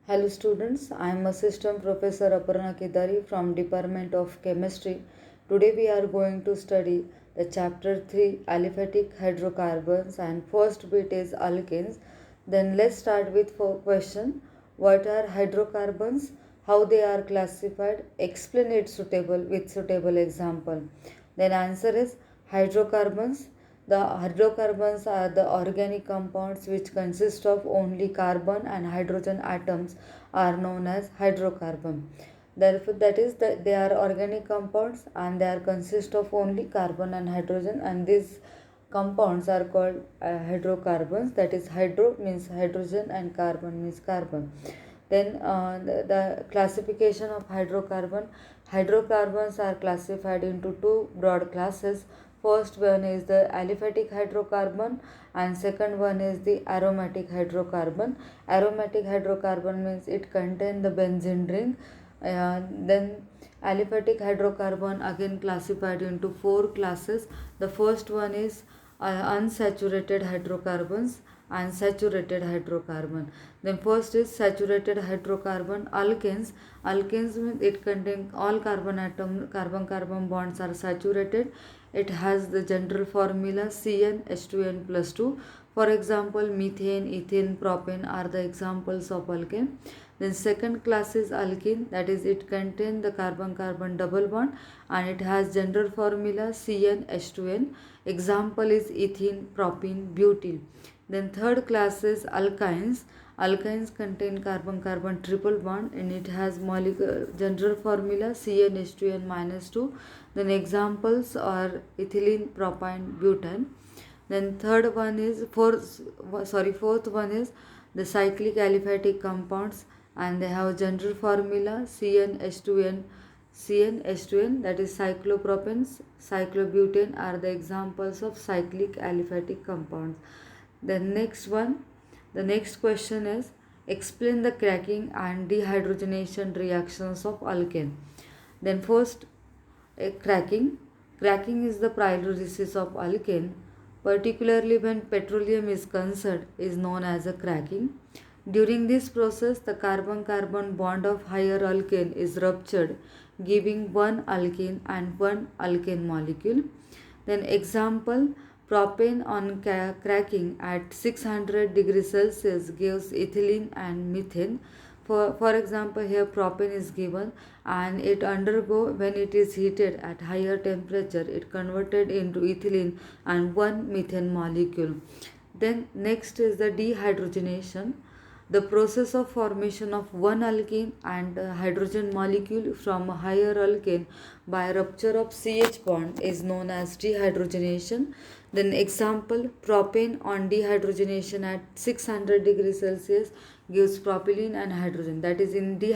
Hello students, I am Assistant Professor Aparna Kedari from Department of Chemistry. Today we are going to study the chapter 3 aliphatic hydrocarbons and first bit is alkenes. Then let's start with question. What are hydrocarbons? How they are classified? Explain it suitable with suitable example. Then answer is hydrocarbons. The hydrocarbons are the organic compounds which consist of only carbon and hydrogen atoms are known as hydrocarbon. Therefore, that is that they are organic compounds and they are consist of only carbon and hydrogen, and these compounds are called hydrocarbons. That is, hydro means hydrogen and carbon means carbon. Then the classification of hydrocarbons are classified into two broad classes. First one is the aliphatic hydrocarbon and second one is the aromatic hydrocarbon. Aromatic hydrocarbon means it contains the benzene ring. Then aliphatic hydrocarbon again classified into four classes. The first one is unsaturated hydrocarbons and saturated hydrocarbon. Then first is saturated hydrocarbon alkanes. Alkanes means it contains all carbon atom carbon bonds are saturated. It has the general formula CnH2n plus 2. For example, methane, ethane, propane are the examples of alkane. Then second class is alkene, that is it contains the carbon-carbon double bond and it has general formula CnH2n. Example is ethene, propene, butyl. Then third class is alkynes. Alkynes contain carbon-carbon triple bond and it has molecular general formula CnH2n minus 2. Then examples are ethylene, propane, butane. Then fourth one is the cyclic aliphatic compounds and they have general formula CnH2n, that is cyclopropanes, cyclobutane are the examples of cyclic aliphatic compounds. The next question is explain the cracking and dehydrogenation reactions of alkane. Then first cracking. Cracking is the pyrolysis of alkane, particularly when petroleum is concerned, is known as a cracking. During this process, the carbon-carbon bond of higher alkane is ruptured, giving one alkene and one alkane molecule. Then example, propane on cracking at 600 degrees Celsius gives ethylene and methane. For example, here propane is given and it undergo when it is heated at higher temperature, it converted into ethylene and one methane molecule. Then next is the dehydrogenation. The process of formation of one alkene and hydrogen molecule from a higher alkane by rupture of CH bond is known as dehydrogenation. Then example, propane on dehydrogenation at 600 degrees Celsius gives propylene and hydrogen. That is, in D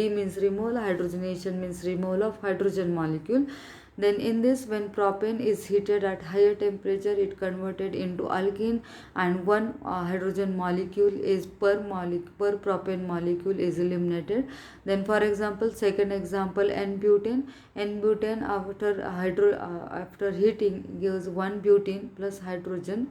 means removal, hydrogenation means removal of hydrogen molecule. Then in this, when propane is heated at higher temperature, it converted into alkene and one hydrogen molecule is per propane molecule is eliminated. Then for example, second example, N-butane. N-butane after heating gives one butane plus hydrogen